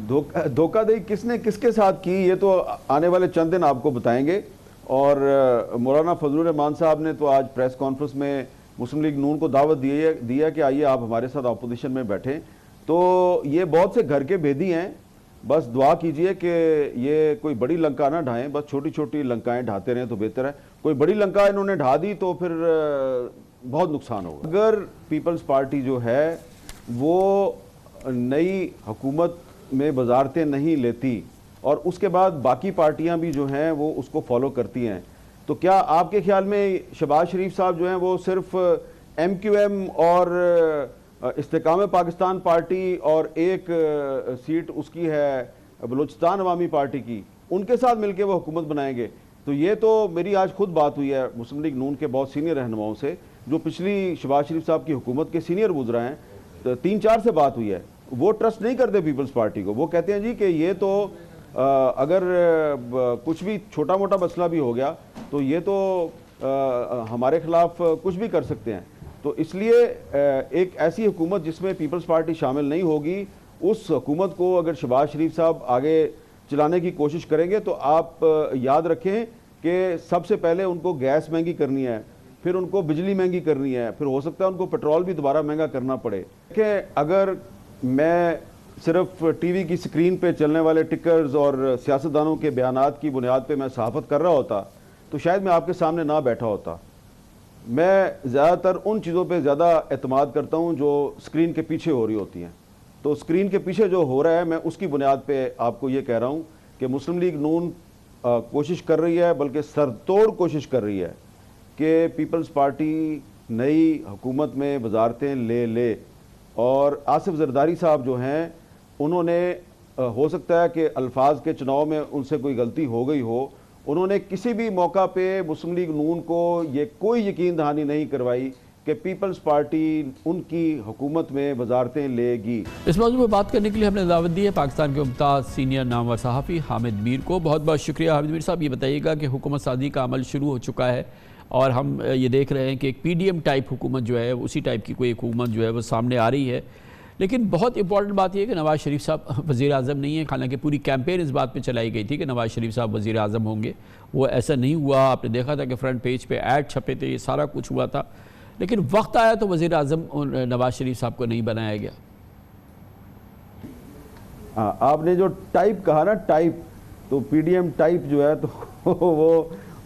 دھوکہ دہی کس نے کس کے ساتھ کی یہ تو آنے والے چند دن آپ کو بتائیں گے. اور مولانا فضل الرحمان صاحب نے تو آج پریس کانفرنس میں مسلم لیگ نون کو دعوت دیا کہ آئیے آپ ہمارے ساتھ اپوزیشن میں بیٹھیں. تو یہ بہت سے گھر کے بھیدی ہیں, بس دعا کیجئے کہ یہ کوئی بڑی لنکا نہ ڈھائیں, بس چھوٹی چھوٹی لنکائیں ڈھاتے رہیں تو بہتر ہے. کوئی بڑی لنکا انہوں نے ڈھا دی تو پھر بہت نقصان ہوگا. اگر پیپلز پارٹی جو ہے وہ نئی حکومت میں وزارتیں نہیں لیتی اور اس کے بعد باقی پارٹیاں بھی جو ہیں وہ اس کو فالو کرتی ہیں, تو کیا آپ کے خیال میں شہباز شریف صاحب جو ہیں وہ صرف ایم کیو ایم اور استحکام پاکستان پارٹی اور ایک سیٹ اس کی ہے بلوچستان عوامی پارٹی کی, ان کے ساتھ مل کے وہ حکومت بنائیں گے؟ تو یہ تو میری آج خود بات ہوئی ہے مسلم لیگ نون کے بہت سینئر رہنماؤں سے جو پچھلی شہباز شریف صاحب کی حکومت کے سینئر گزرا ہیں, 3-4 سے بات ہوئی ہے. وہ ٹرسٹ نہیں کرتے پیپلز پارٹی کو. وہ کہتے ہیں جی کہ یہ تو اگر کچھ بھی چھوٹا موٹا مسئلہ بھی ہو گیا تو یہ تو ہمارے خلاف کچھ بھی کر سکتے ہیں. تو اس لیے ایک ایسی حکومت جس میں پیپلز پارٹی شامل نہیں ہوگی, اس حکومت کو اگر شہباز شریف صاحب آگے چلانے کی کوشش کریں گے تو آپ یاد رکھیں کہ سب سے پہلے ان کو گیس مہنگی کرنی ہے, پھر ان کو بجلی مہنگی کرنی ہے, پھر ہو سکتا ہے ان کو پیٹرول بھی دوبارہ مہنگا کرنا پڑے. کہ اگر میں صرف ٹی وی کی سکرین پہ چلنے والے ٹکرز اور سیاستدانوں کے بیانات کی بنیاد پہ میں صحافت کر رہا ہوتا تو شاید میں آپ کے سامنے نہ بیٹھا ہوتا. میں زیادہ تر ان چیزوں پہ زیادہ اعتماد کرتا ہوں جو سکرین کے پیچھے ہو رہی ہوتی ہیں. تو سکرین کے پیچھے جو ہو رہا ہے میں اس کی بنیاد پہ آپ کو یہ کہہ رہا ہوں کہ مسلم لیگ نون کوشش کر رہی ہے, بلکہ سر توڑ کوشش کر رہی ہے کہ پیپلز پارٹی نئی حکومت میں وزارتیں لے. اور آصف زرداری صاحب جو ہیں انہوں نے ہو سکتا ہے کہ الفاظ کے چناؤ میں ان سے کوئی غلطی ہو گئی ہو, انہوں نے کسی بھی موقع پہ مسلم لیگ نون کو یہ کوئی یقین دہانی نہیں کروائی کہ پیپلز پارٹی ان کی حکومت میں وزارتیں لے گی. اس موضوع پر بات کرنے کے لیے ہم نے دعوت دی ہے پاکستان کے ممتاز سینئر نامور صحافی حامد میر کو. بہت بہت شکریہ حامد میر صاحب. یہ بتائیے گا کہ حکومت سازی کا عمل شروع ہو چکا ہے اور ہم یہ دیکھ رہے ہیں کہ ایک پی ڈی ایم ٹائپ حکومت جو ہے اسی ٹائپ کی کوئی حکومت جو ہے وہ سامنے آ رہی ہے, لیکن بہت امپورٹنٹ بات یہ ہے کہ نواز شریف صاحب وزیر اعظم نہیں ہیں. حالانکہ پوری کیمپین اس بات پہ چلائی گئی تھی کہ نواز شریف صاحب وزیر اعظم ہوں گے, وہ ایسا نہیں ہوا. آپ نے دیکھا تھا کہ فرنٹ پیج پہ ایڈ چھپے تھے, یہ سارا کچھ ہوا تھا, لیکن وقت آیا تو وزیر اعظم نواز شریف صاحب کو نہیں بنایا گیا. آپ نے جو ٹائپ کہا نا, ٹائپ, تو پی ڈی ایم ٹائپ جو ہے تو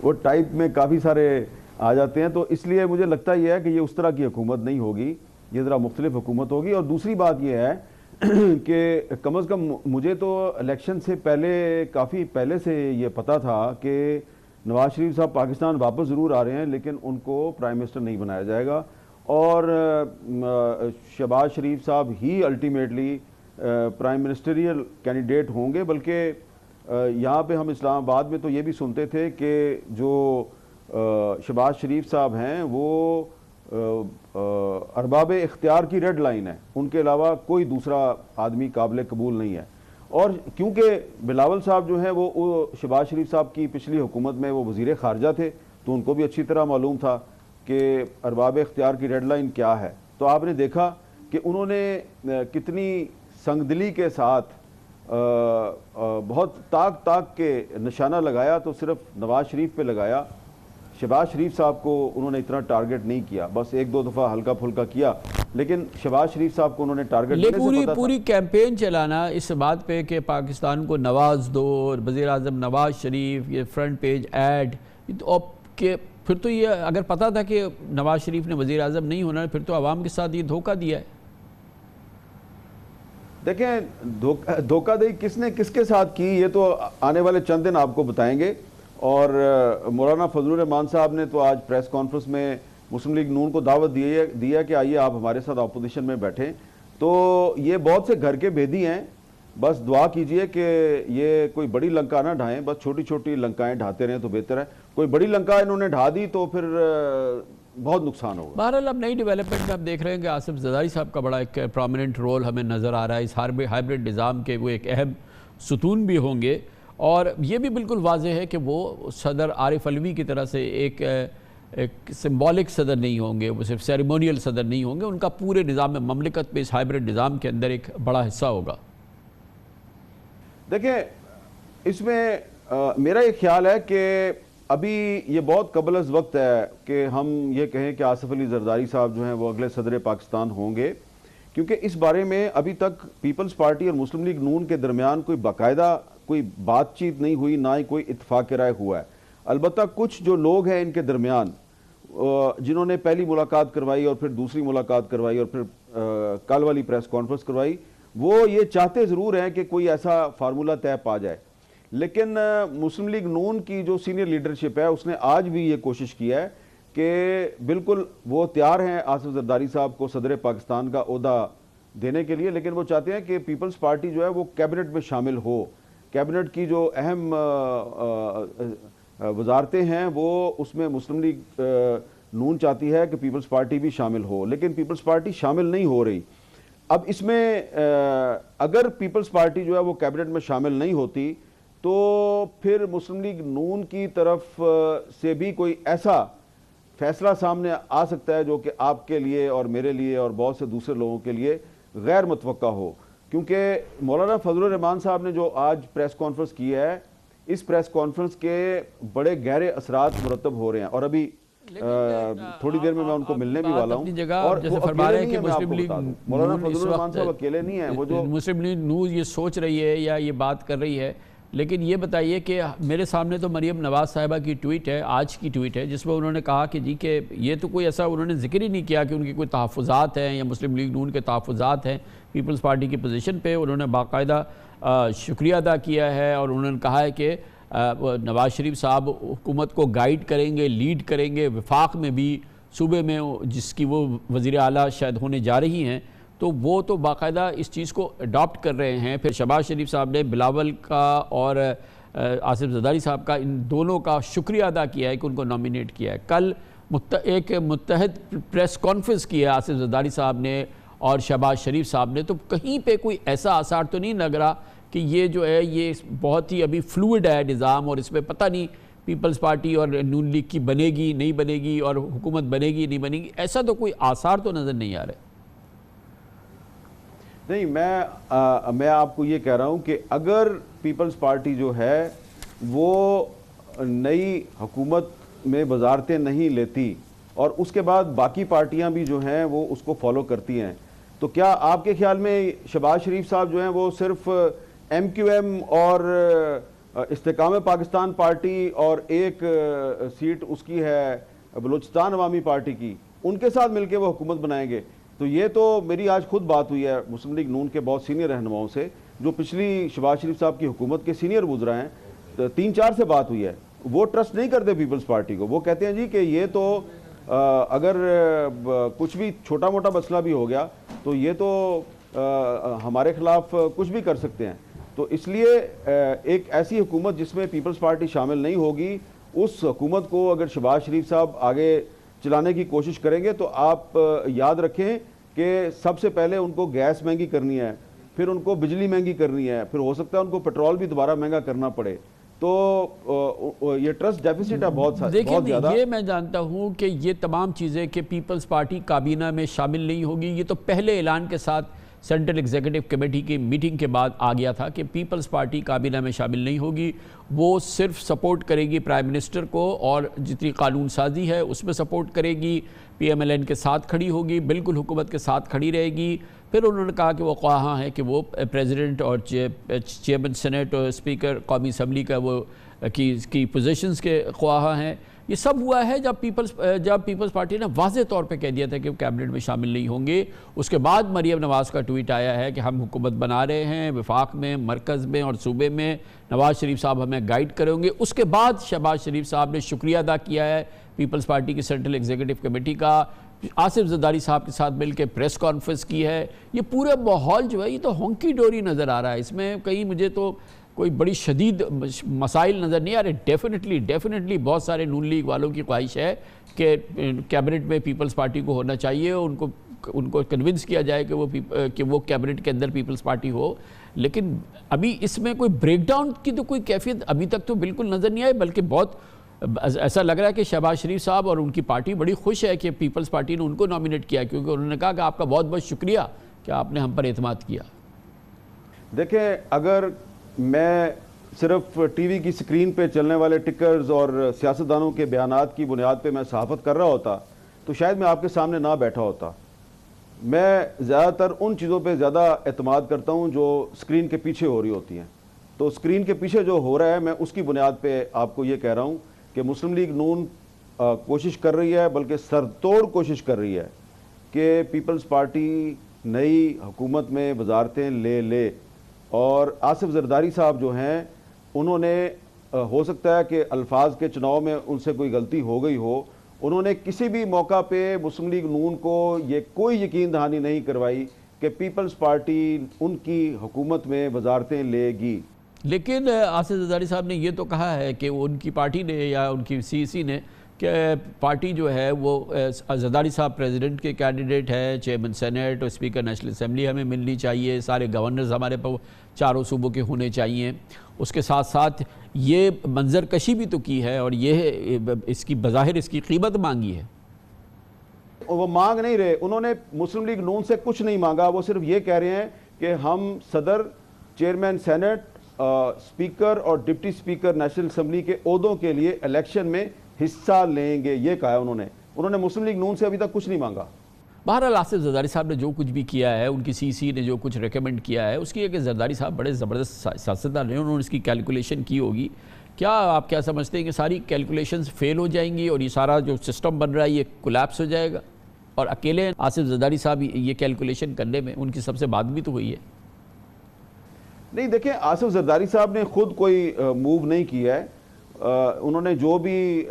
وہ ٹائپ میں کافی سارے آ جاتے ہیں. تو اس لیے مجھے لگتا یہ ہے کہ یہ اس طرح کی حکومت نہیں ہوگی, یہ ذرا مختلف حکومت ہوگی. اور دوسری بات یہ ہے کہ کم از کم مجھے تو الیکشن سے پہلے کافی پہلے سے یہ پتا تھا کہ نواز شریف صاحب پاکستان واپس ضرور آ رہے ہیں لیکن ان کو پرائم منسٹر نہیں بنایا جائے گا, اور شہباز شریف صاحب ہی الٹیمیٹلی پرائم منسٹریل کینڈیڈیٹ ہوں گے. بلکہ یہاں پہ ہم اسلام آباد میں تو یہ بھی سنتے تھے کہ جو شہباز شریف صاحب ہیں وہ ارباب اختیار کی ریڈ لائن ہے, ان کے علاوہ کوئی دوسرا آدمی قابل قبول نہیں ہے. اور کیونکہ بلاول صاحب جو ہیں وہ شہباز شریف صاحب کی پچھلی حکومت میں وہ وزیر خارجہ تھے, تو ان کو بھی اچھی طرح معلوم تھا کہ ارباب اختیار کی ریڈ لائن کیا ہے. تو آپ نے دیکھا کہ انہوں نے کتنی سنگ دلی کے ساتھ بہت تاک کے نشانہ لگایا, تو صرف نواز شریف پہ لگایا. شہباز شریف صاحب کو انہوں نے اتنا ٹارگٹ نہیں کیا, بس 1-2 دفعہ ہلکا پھلکا کیا, لیکن شہباز شریف صاحب کو انہوں نے ٹارگٹ پوری کیمپین چلانا اس بات پہ کہ پاکستان کو نواز دو, وزیر اعظم نواز شریف, یہ فرنٹ پیج ایڈ, کہ پھر تو یہ اگر پتا تھا کہ نواز شریف نے وزیر اعظم نہیں ہونا, پھر تو عوام کے ساتھ یہ دھوکہ دیا ہے. دیکھیں دھوکہ دہی کس نے کس کے ساتھ کی یہ تو آنے والے چند دن آپ کو بتائیں گے. اور مولانا فضل الرحمان صاحب نے تو آج پریس کانفرنس میں مسلم لیگ نون کو دعوت دیا کہ آئیے آپ ہمارے ساتھ اپوزیشن میں بیٹھیں. تو یہ بہت سے گھر کے بھیدی ہیں, بس دعا کیجئے کہ یہ کوئی بڑی لنکا نہ ڈھائیں, بس چھوٹی چھوٹی لنکائیں ڈھاتے رہیں تو بہتر ہے. کوئی بڑی لنکا انہوں نے ڈھا دی تو پھر بہت نقصان ہوگا. بہرحال اب نئی ڈیولپمنٹ میں آپ دیکھ رہے ہیں کہ آصف زرداری صاحب کا بڑا ایک پرومیننٹ رول ہمیں نظر آ رہا ہے. اس ہائبرڈ نظام کے وہ ایک اہم ستون بھی ہوں گے, اور یہ بھی بالکل واضح ہے کہ وہ صدر عارف علوی کی طرح سے ایک سمبولک صدر نہیں ہوں گے, وہ صرف سیریمونیل صدر نہیں ہوں گے. ان کا پورے نظام مملکت پہ اس ہائبرڈ نظام کے اندر ایک بڑا حصہ ہوگا. دیکھیں اس میں میرا یہ خیال ہے کہ ابھی یہ بہت قبل از وقت ہے کہ ہم یہ کہیں کہ آصف علی زرداری صاحب جو ہیں وہ اگلے صدر پاکستان ہوں گے، کیونکہ اس بارے میں ابھی تک پیپلز پارٹی اور مسلم لیگ نون کے درمیان کوئی باقاعدہ کوئی بات چیت نہیں ہوئی، نہ ہی کوئی اتفاق رائے ہوا ہے۔ البتہ کچھ جو لوگ ہیں ان کے درمیان جنہوں نے پہلی ملاقات کروائی اور پھر دوسری ملاقات کروائی اور پھر کل والی پریس کانفرنس کروائی، وہ یہ چاہتے ضرور ہیں کہ کوئی ایسا فارمولہ طے پا جائے، لیکن مسلم لیگ نون کی جو سینئر لیڈرشپ ہے اس نے آج بھی یہ کوشش کی ہے کہ بالکل وہ تیار ہیں آصف زرداری صاحب کو صدر پاکستان کا عہدہ دینے کے لیے، لیکن وہ چاہتے ہیں کہ پیپلز پارٹی جو ہے وہ کیبنٹ میں شامل ہو، کیبنٹ کی جو اہم وزارتیں ہیں وہ اس میں مسلم لیگ نون چاہتی ہے کہ پیپلز پارٹی بھی شامل ہو، لیکن پیپلز پارٹی شامل نہیں ہو رہی۔ اب اس میں اگر پیپلز پارٹی جو ہے وہ کیبنٹ میں شامل نہیں ہوتی تو پھر مسلم لیگ نون کی طرف سے بھی کوئی ایسا فیصلہ سامنے آ سکتا ہے جو کہ آپ کے لیے اور میرے لیے اور بہت سے دوسرے لوگوں کے لیے غیر متوقع ہو، کیونکہ مولانا فضل الرحمان صاحب نے جو آج پریس کانفرنس کی ہے، اس پریس کانفرنس کے بڑے گہرے اثرات مرتب ہو رہے ہیں، اور ابھی تھوڑی دیر میں ان کو ملنے بھی والا ہوں، اور وہ اکیلے نہیں ہیں، میں آپ کو بتا دوں مولانا فضل الرحمان صاحب اکیلے نہیں ہیں، وہ جو مسلم لیگ نون یہ سوچ رہی ہے یا یہ بات کر رہی ہے، لیکن یہ بتائیے کہ میرے سامنے تو مریم نواز صاحبہ کی ٹویٹ ہے، آج کی ٹویٹ ہے، جس میں انہوں نے کہا کہ جی کہ یہ تو کوئی ایسا انہوں نے ذکر ہی نہیں کیا کہ ان کی کوئی تحفظات ہیں یا مسلم لیگ نون کے تحفظات ہیں پیپلز پارٹی کی پوزیشن پہ۔ انہوں نے باقاعدہ شکریہ ادا کیا ہے اور انہوں نے کہا ہے کہ نواز شریف صاحب حکومت کو گائیڈ کریں گے، لیڈ کریں گے، وفاق میں بھی، صوبے میں جس کی وہ وزیر اعلیٰ شاید ہونے جا رہی ہیں، تو وہ تو باقاعدہ اس چیز کو اڈاپٹ کر رہے ہیں۔ پھر شہباز شریف صاحب نے بلاول کا اور آصف زرداری صاحب کا، ان دونوں کا شکریہ ادا کیا ہے کہ ان کو نامینیٹ کیا ہے۔ کل ایک متحد پریس کانفرنس کی ہے آصف زرداری صاحب نے اور شہباز شریف صاحب نے، تو کہیں پہ کوئی ایسا آثار تو نہیں لگ رہا کہ یہ جو ہے یہ بہت ہی ابھی فلوئڈ ہے نظام، اور اس میں پتہ نہیں پیپلز پارٹی اور نون لیگ کی بنے گی نہیں بنے گی اور حکومت بنے گی نہیں بنے گی، ایسا تو کوئی آثار تو نظر نہیں آ رہے۔ نہیں، میں آپ کو یہ کہہ رہا ہوں کہ اگر پیپلز پارٹی جو ہے وہ نئی حکومت میں وزارتیں نہیں لیتی اور اس کے بعد باقی پارٹیاں بھی جو ہیں وہ اس کو فالو کرتی ہیں، تو کیا آپ کے خیال میں شہباز شریف صاحب جو ہیں وہ صرف ایم کیو ایم اور استحکام پاکستان پارٹی اور ایک سیٹ اس کی ہے بلوچستان عوامی پارٹی کی، ان کے ساتھ مل کے وہ حکومت بنائیں گے؟ تو یہ تو میری آج خود بات ہوئی ہے مسلم لیگ نون کے بہت سینئر رہنماؤں سے جو پچھلی شہباز شریف صاحب کی حکومت کے سینئر وزراء ہیں، 3-4 سے بات ہوئی ہے، وہ ٹرسٹ نہیں کرتے پیپلز پارٹی کو، وہ کہتے ہیں جی کہ یہ تو اگر کچھ بھی چھوٹا موٹا مسئلہ بھی ہو گیا تو یہ تو ہمارے خلاف کچھ بھی کر سکتے ہیں۔ تو اس لیے ایک ایسی حکومت جس میں پیپلز پارٹی شامل نہیں ہوگی، اس حکومت کو اگر شہباز شریف صاحب آگے چلانے کی کوشش کریں گے تو آپ یاد رکھیں کہ سب سے پہلے ان کو گیس مہنگی کرنی ہے، پھر ان کو بجلی مہنگی کرنی ہے، پھر ہو سکتا ہے ان کو پیٹرول بھی دوبارہ مہنگا کرنا پڑے، تو یہ ٹرسٹ ڈیفیسٹ ہے بہت زیادہ۔ دیکھیں یہ میں جانتا ہوں کہ یہ تمام چیزیں کہ پیپلز پارٹی کابینہ میں شامل نہیں ہوگی، یہ تو پہلے اعلان کے ساتھ سینٹرل ایگزیکٹو کمیٹی کی میٹنگ کے بعد آ گیا تھا کہ پیپلز پارٹی کابینہ میں شامل نہیں ہوگی، وہ صرف سپورٹ کرے گی پرائم منسٹر کو اور جتنی قانون سازی ہے اس میں سپورٹ کرے گی، پی ایم ایل این کے ساتھ کھڑی ہوگی، بالکل حکومت کے ساتھ کھڑی رہے گی۔ پھر انہوں نے کہا کہ وہ خواہاں ہے کہ وہ پریزیڈنٹ اور چیئرمین سینیٹ اور اسپیکر قومی اسمبلی کا وہ کی پوزیشنز کے خواہاں ہیں۔ یہ سب ہوا ہے جب پیپلز پارٹی نے واضح طور پہ کہہ دیا تھا کہ وہ کیبنٹ میں شامل نہیں ہوں گے۔ اس کے بعد مریم نواز کا ٹویٹ آیا ہے کہ ہم حکومت بنا رہے ہیں، وفاق میں، مرکز میں اور صوبے میں، نواز شریف صاحب ہمیں گائیڈ کریں گے۔ اس کے بعد شہباز شریف صاحب نے شکریہ ادا کیا ہے پیپلز پارٹی کی سینٹرل ایگزیکٹو کمیٹی کا، آصف زرداری صاحب کے ساتھ مل کے پریس کانفرنس کی ہے۔ یہ پورا ماحول جو ہے یہ تو ہونکی ڈوری نظر آ رہا ہے، اس میں کہیں مجھے تو کوئی بڑی شدید مسائل نظر نہیں آ رہے۔ ڈیفینیٹلی بہت سارے نون لیگ والوں کی خواہش ہے کہ کیبنٹ میں پیپلز پارٹی کو ہونا چاہیے، ان کو کنونس کیا جائے کہ وہ کیبنٹ کے اندر پیپلز پارٹی ہو، لیکن ابھی اس میں کوئی بریک ڈاؤن کی تو کوئی کیفیت ابھی تک تو بالکل نظر نہیں آئی، بلکہ بہت ایسا لگ رہا ہے کہ شہباز شریف صاحب اور ان کی پارٹی بڑی خوش ہے کہ پیپلز پارٹی نے ان کو نامینیٹ کیا، کیونکہ انہوں نے کہا کہ آپ کا بہت بہت شکریہ کہ آپ نے ہم پر اعتماد کیا۔ دیکھیں، اگر میں صرف ٹی وی کی سکرین پہ چلنے والے ٹکرز اور سیاستدانوں کے بیانات کی بنیاد پہ میں صحافت کر رہا ہوتا تو شاید میں آپ کے سامنے نہ بیٹھا ہوتا. میں زیادہ تر ان چیزوں پہ زیادہ اعتماد کرتا ہوں جو سکرین کے پیچھے ہو رہی ہوتی ہیں. تو سکرین کے پیچھے جو ہو رہا ہے میں اس کی بنیاد پہ آپ کو یہ کہہ رہا ہوں کہ مسلم لیگ نون کوشش کر رہی ہے, بلکہ سر توڑ کوشش کر رہی ہے کہ پیپلز پارٹی نئی حکومت میں وزارتیں لے اور آصف زرداری صاحب جو ہیں انہوں نے ہو سکتا ہے کہ الفاظ کے چناؤ میں ان سے کوئی غلطی ہو گئی ہو, انہوں نے کسی بھی موقع پہ مسلم لیگ نون کو یہ کوئی یقین دہانی نہیں کروائی کہ پیپلز پارٹی ان کی حکومت میں وزارتیں لے گی. لیکن آصف زرداری صاحب نے یہ تو کہا ہے کہ ان کی پارٹی نے یا ان کی سی سی نے کہ پارٹی جو ہے وہ زرداری صاحب پریزیڈنٹ کے کینڈیڈیٹ ہے, چیئرمین سینیٹ اور اسپیکر نیشنل اسمبلی ہمیں ملنی چاہیے, سارے گورنرز ہمارے پر چاروں صوبوں کے ہونے چاہیے. اس کے ساتھ ساتھ یہ منظر کشی بھی تو کی ہے اور یہ اس کی بظاہر اس کی قیمت مانگی ہے. وہ مانگ نہیں رہے, انہوں نے مسلم لیگ نون سے کچھ نہیں مانگا, وہ صرف یہ کہہ رہے ہیں کہ ہم صدر, چیئرمین سینٹ, اسپیکر اور ڈپٹی اسپیکر نیشنل اسمبلی کے عہدوں کے لیے الیکشن میں حصہ لیں گے, یہ کہا ہے انہوں نے مسلم لیگ نون سے ابھی تک کچھ نہیں مانگا. بہرحال آصف زرداری صاحب نے جو کچھ بھی کیا ہے, ان کی سی سی نے جو کچھ ریکمنڈ کیا ہے, اس کی ہے کہ زرداری صاحب بڑے زبردست سیاستدان ہیں, انہوں نے اس کی کیلکولیشن کی ہوگی. کیا آپ کیا سمجھتے ہیں کہ ساری کیلکولیشنز فیل ہو جائیں گی اور یہ سارا جو سسٹم بن رہا ہے یہ کولیپس ہو جائے گا؟ اور اکیلے آصف زرداری صاحب یہ کیلکولیشن کرنے میں ان کی سب سے بات بھی تو ہوئی ہے. نہیں دیکھیں, آصف زرداری صاحب نے خود کوئی موو نہیں کیا ہے, انہوں نے جو بھی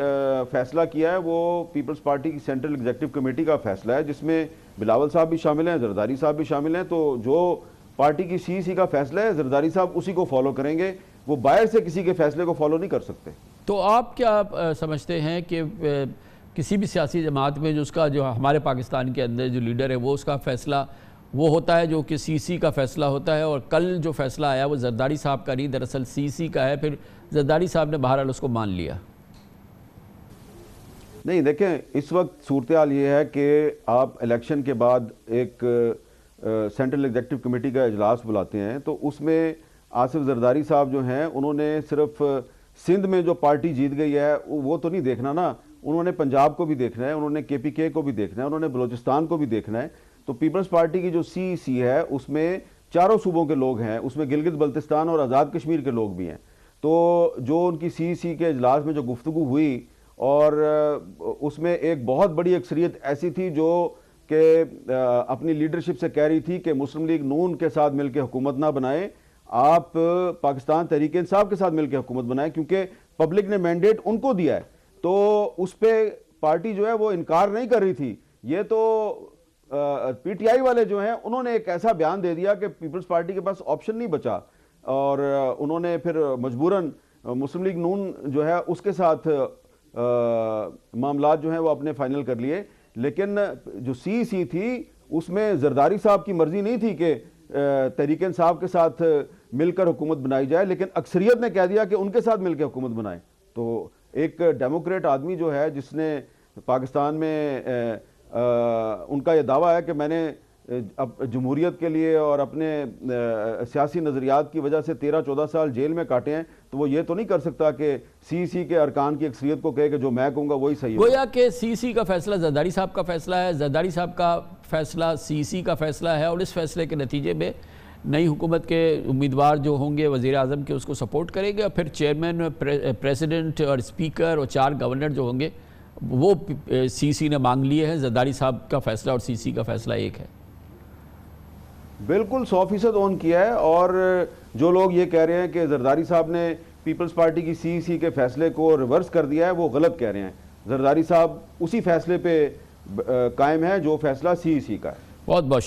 فیصلہ کیا ہے وہ پیپلز پارٹی کی سینٹرل ایگزیکٹو کمیٹی کا فیصلہ ہے, جس میں بلاول صاحب بھی شامل ہیں, زرداری صاحب بھی شامل ہیں. تو جو پارٹی کی سی سی کا فیصلہ ہے زرداری صاحب اسی کو فالو کریں گے, وہ باہر سے کسی کے فیصلے کو فالو نہیں کر سکتے. تو آپ کیا سمجھتے ہیں کہ کسی بھی سیاسی جماعت میں جو اس کا جو ہمارے پاکستان کے اندر جو لیڈر ہے وہ اس کا فیصلہ وہ ہوتا ہے جو کہ سی سی کا فیصلہ ہوتا ہے, اور کل جو فیصلہ آیا وہ زرداری صاحب کا نہیں, دراصل سی سی کا ہے, پھر زرداری صاحب نے بہرحال اس کو مان لیا؟ نہیں دیکھیں, اس وقت صورتحال یہ ہے کہ آپ الیکشن کے بعد ایک سینٹرل ایگزیکٹو کمیٹی کا اجلاس بلاتے ہیں, تو اس میں آصف زرداری صاحب جو ہیں انہوں نے صرف سندھ میں جو پارٹی جیت گئی ہے وہ تو نہیں دیکھنا نا, انہوں نے پنجاب کو بھی دیکھنا ہے, انہوں نے کے پی کے کو بھی دیکھنا ہے, انہوں نے بلوچستان کو بھی دیکھنا ہے. تو پیپلز پارٹی کی جو سی سی ہے اس میں چاروں صوبوں کے لوگ ہیں, اس میں گلگت بلتستان اور آزاد کشمیر کے لوگ بھی ہیں. تو جو ان کی سی سی کے اجلاس میں جو گفتگو ہوئی, اور اس میں ایک بہت بڑی اکثریت ایسی تھی جو کہ اپنی لیڈرشپ سے کہہ رہی تھی کہ مسلم لیگ نون کے ساتھ مل کے حکومت نہ بنائیں, آپ پاکستان تحریک انصاف کے ساتھ مل کے حکومت بنائیں, کیونکہ پبلک نے مینڈیٹ ان کو دیا ہے. تو اس پہ پارٹی جو ہے وہ انکار نہیں کر رہی تھی. یہ تو پی ٹی آئی والے جو ہیں انہوں نے ایک ایسا بیان دے دیا کہ پیپلز پارٹی کے پاس آپشن نہیں بچا, اور انہوں نے پھر مجبوراً مسلم لیگ نون جو ہے اس کے ساتھ معاملات جو ہیں وہ اپنے فائنل کر لیے. لیکن جو سی سی تھی اس میں زرداری صاحب کی مرضی نہیں تھی کہ تحریک انصاف کے ساتھ مل کر حکومت بنائی جائے, لیکن اکثریت نے کہہ دیا کہ ان کے ساتھ مل کے حکومت بنائیں. تو ایک ڈیموکریٹ آدمی جو ہے جس نے پاکستان میں ان کا یہ دعویٰ ہے کہ میں نے جمہوریت کے لیے اور اپنے سیاسی نظریات کی وجہ سے 13-14 سال جیل میں کاٹے ہیں, تو وہ یہ تو نہیں کر سکتا کہ سی سی کے ارکان کی اکثریت کو کہے کہ جو میں کہوں گا وہی صحیح ہے. گویا کہ سی سی کا فیصلہ زرداری صاحب کا فیصلہ ہے, زرداری صاحب کا فیصلہ سی سی کا فیصلہ ہے, اور اس فیصلے کے نتیجے میں نئی حکومت کے امیدوار جو ہوں گے وزیر اعظم کے اس کو سپورٹ کریں گے, اور پھر چیئرمین, پریزیڈنٹ اور اسپیکر اور 4 گورنر جو ہوں گے وہ سی سی نے مانگ لیے ہیں. زرداری صاحب کا فیصلہ اور سی سی کا فیصلہ ایک ہے. بالکل 100% اون کیا ہے, اور جو لوگ یہ کہہ رہے ہیں کہ زرداری صاحب نے پیپلز پارٹی کی سی سی کے فیصلے کو ریورس کر دیا ہے وہ غلط کہہ رہے ہیں. زرداری صاحب اسی فیصلے پہ قائم ہے جو فیصلہ سی سی کا ہے. بہت بہت شکریہ.